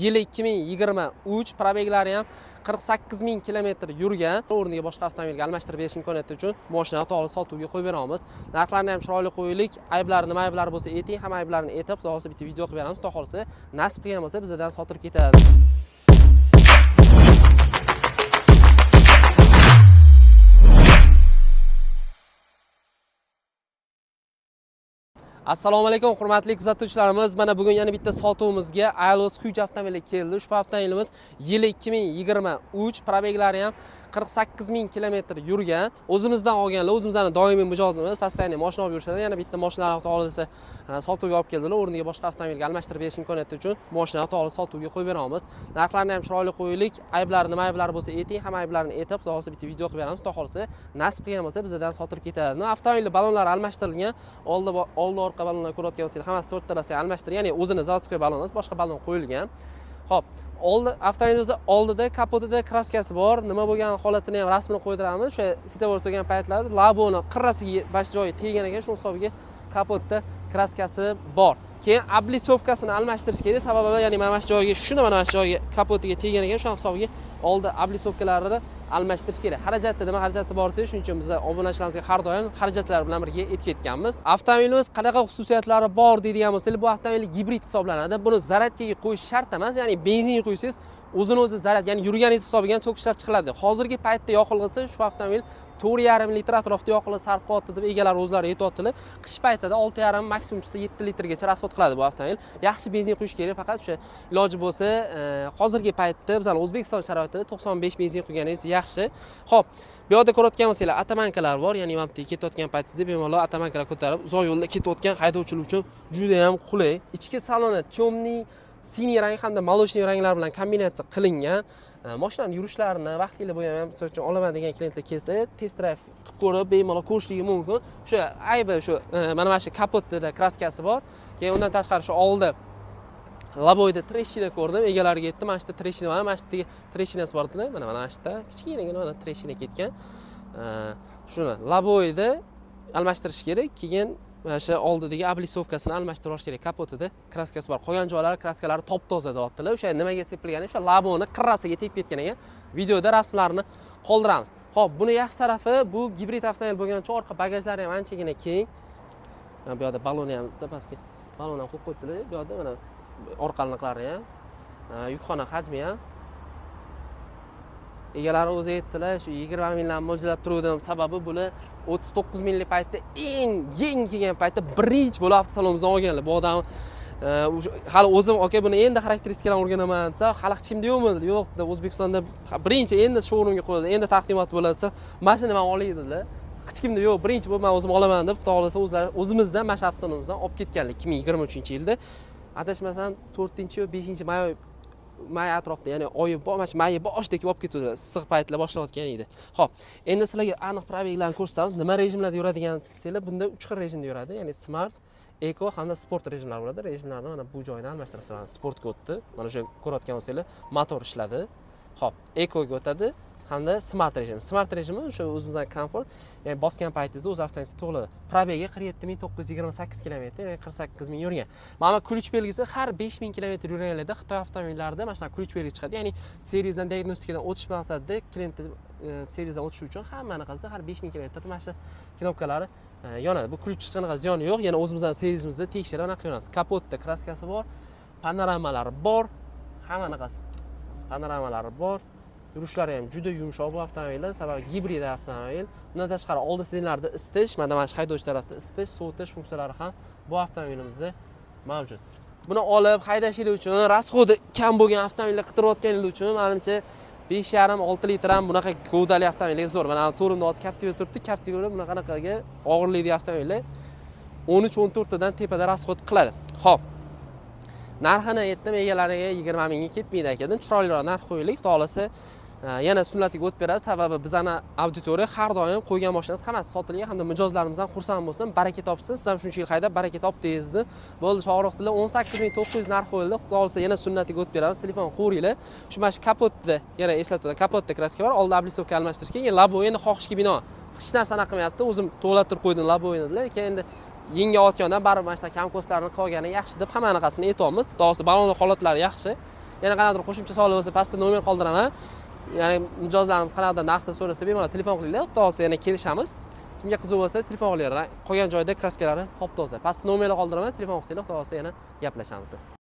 Yili 2023, probeglari ham 48,000 kilometr yurgan. O'rniga boshqa avtomobilga almashtirib berish imkoniyati uchun mashinani to'g'ri sotuvga qo'yib beramiz. Narxlarni ham chiroyli qo'yaylik. Ayblari nima ayblari bo'lsa ayting, hamma ayblarini aytib, xudo xolsa bitta video qilib beramiz. Xudo xolsa nasib qilgan bo'lsa bizdan sotirib ketadi. Assalomu alaykum hurmatli kuzatuvchilarimiz. Mana bugun yana bitta sotuvimizga Aylos Huge avtomobili keldi. Ushbu avtomobilimiz yili 2023, probeglari ham 48,000 kilometr yurgan. O'zimizdan olganlar, o'zimizning doimiy mijozimiz, постоянно mashina olib yurishadi. Yana bitta mashinalarni to'g'rilasa sotuvga olib keldilar. O'rniga boshqa avtomobilga almashtirib berish imkoniyati uchun mashinani to'g'ri sotuvga qo'yib beramiz. Narxlarni ham chiroyli qo'yaylik. Ayblari nima ayblari bo'lsa ayting, hamma ayblarini aytib, xudo xolsa bitta video qilib beramiz. Xudo xolsa nasib qilgan bo'lsa bizdan sotirib ketadi. Avtomobilning ballonlari almashtirilgan. Oldi orqa ballonlar ko'rayotgan bo'lsangiz, hammasi to'rttalasi almashtirgan. Ya'ni o'zini zavodskiy ballon emas, boshqa ballon qo'yilgan. Xo'p, avtomobilimizda oldida kapotida kraskasi bor. Nima bo'lgan holatini ham rasmini qo'ydiramiz. O'sha sitavor turgan paytlarda laboni qirrasiga bash joyi tegan ekan, shu hisobiga kapotda kraskasi bor. Keyin oblisovkasini almashtirish kerak. Sababi, ya'ni mana shu joyiga, shuni mana shu joyiga kapotiga tegan ekan, shu hisobiga oldi oblisovkalarini almashtirish kerak. Xarajatda nima xarajati borsa, shuning uchun biz obunachilarimizga har doim xarajatlar bilan birga aytib ketganmiz. Avtomobilimiz qanaqa xususiyatlari bor deydigan bo'lsak, bu avtomobil gibrid hisoblanadi. Buni zaryadkaga qo'yish shart emas, ya'ni benzin quysangiz o'zini-o'zi zaryad, ya'ni yurganingiz hisobiga tok ishlab chiqiladi. Hozirgi paytda yoqilg'isi shu avtomobil 4,5 litr atrofida yoqilg'i sarf qilyapti deb egalari o'zlari aytayotdilar. Qish paytida 6,5 maksimum 7 litrgacha rasxod qiladi bu avtomobil. Yaxshi benzin quyish kerak, faqat o'sha iloji bo'lsa, hozirgi paytda bizning O'zbekiston sharoitida 95 benzin quyganingiz yaxshi. Xo'p, bu yerda ko'rayotgan bo'lsanglar, atamankalar bor, ya'ni mana bu ketayotgan paytingizda bemalol atamankalar ko'tarib, uzoq yo'lda ketayotgan haydovchilar uchun juda ham qulay. Ichki saloni temniy, siniy rang hamda молочный ranglar bilan kombinatsiya qilingan. Mashinani yurishlarini vaqtida bo'lgan, misol uchun olaman degan klientlar kelsa, test drive qilib ko'rib, bemalol ko'rishligi mumkin. O'sha aybi shu mana shu kapotida kraskasi bor. Keyin undan tashqari shu oldi laboyda treshina ko'rdim. Egalariga aytdim, mana shu treshina bor, mana shu treshinasi bor dedilar. Mana shu yerda kichkinagina mana treshina ketgan. Shuni laboyda almashtirish kerak. Keyin mana shu oldidagi oblisovkasini almashtirish kerak. Kapotida kraskasi bor. Qolgan joylari kraskalari top-toza deyaptilar. O'sha nimaga sepilgani, o'sha laboni qirrasiga tegib ketgan ekan. Videoda rasmlarini qoldiramiz. Xo'p, buni yaxshi tarafi, bu gibrid avtomobil bo'lgani uchun orqa bagajlari ham anchagina keng. Mana bu yerda balloni ham pastga ballon ham qo'yib qo'yibdilar. Bu yerda mana orqaliqlari ham, yukxona hajmi ham. Egalari o'zi aytdilar, shu 20 mingdan mo'ljallab turdim. Sababi bular 39 minglik paytda eng kelgan paytda birinchi bo'lib avtosalonimizdan olganlar. Bu odam hali o'zim aka buni endi xarakteristikalarni o'rganaman desa, hali hech kimda yo'qmi? Yo'q, O'zbekistonda birinchi endi showroomga qo'yildi. Endi taqdimot bo'ladi desa, mashina men olay dedilar. Hech kimda yo'q, birinchi bo'lib men o'zim olaman deb, xudo xolasa o'zlari o'zimizdan mana shu avtosalonimizdan olib ketganlar 2023-yilda. Adashmasam 4-5 may atrofida, ya'ni oyi may boshidagi olib ketuvdi, issiq paytlar boshlanayotgan edi. Xo'p, endi sizlarga aniq probeglarni ko'rsatamiz. Nima rejimlarda yuradigan desanglar, bunda 3 xil rejimda yuradi, ya'ni smart, eko hamda sport rejimlar bo'ladi. Rejimlarni mana bu joydan almashtirasiz. Sportga o'tdi. Mana o'sha ko'rayotgan bo'lsanglar, motor ishladi. Xo'p, ekoga o'tadi hamda smart rejim. Smart rejimi o'sha o'zimizdan komfort, ya'ni bosgan paytingizda o'z avtomobilingiz to'g'ri. Probegi 47,928 km, ya'ni 48 ming yurgan. Mana kuch belgisi har 5000 km yurganlarda Xitoy avtomobillarida mana shunday kuch belgisi chiqadi. Ya'ni seriyazdan diagnostikadan o'tish maqsadida klientni seriyazdan o'tish uchun hamma qilsa har 5000 km mana shu knopkalari yonadi. Bu kuch chiqqaniga ziyoni yo'q. Yana o'zimizdan seriyamizda tekshirib aniq qilamiz. Kapotda kraskasi bor, panoramalari bor, hamma qilsa. Panoramalari bor. Yurishlari ham juda yumshoq bu avtomobillar, sababi gibrid avtomobil. Bundan tashqari oldi siznlarda isitish, mana shu haydovchi tarafda isitish, sovutish funksiyalari ham bu avtomobilimizda mavjud. Buni olib haydashingiz uchun, rasxodi kam bo'lgan avtomobillar qidirayotganingiz uchun, menimcha 5,5-6 litr ham bunaqa gavdali avtomobilga zo'r. Mana to'rimda hozir Captiva turibdi, Captiva bunaqanaqaga og'irlikli avtomobillar 13-14 dan tepada rasxod qiladi. Xo'p. Narxini aytdim, egalariga 20 mingga ketmaydi ekan. Chiroyliroq narx qo'yaylik, xudo xolasa yana sunnatiga o'tib beradi. Sababi bizning auditoriya har doim qo'ygan mashinamiz hammasi sotilgan hamda mijozlarimiz ham xursand bo'lsin, baraka topsin. Siz ham shuncha yil haydab baraka topdingiz deb. Bo'ldi, chog'roqdilar 18900 narx qo'yildi. Xudo xolasa yana sunnatiga o'tib beramiz. Telefon qo'yinglar. Shu mana shu kapotda, yana eslatib o'taman, kapotda kraska bor. Oldi oblisovka almashtirishga, keyin labo endi xohishga bino. Hech narsa qilmayapti. O'zim to'g'latib qo'ydim laboyni dedilar. Keyin endi yengayotgandan baribir mana shu kam kostlarni qolgani yaxshi deb hamma anaqasini aytamiz. Xudo xolasa balonning holatlari yaxshi. yana qanaqadir qo'shimcha savol bo'lsa pastda nomer qoldiraman. Ya'ni mijozlarimiz qanaqadir narxni so'rasa bemalol telefon qilinglar, xudo xolsa yana kelishamiz. Kimga qiziq bo'lsa telefon qilinglar. Qolgan joyda kraskalarni topib olsa. Pastda nomerni qoldiraman, telefon qilsanglar, xudo xolsa yana gaplashamiz.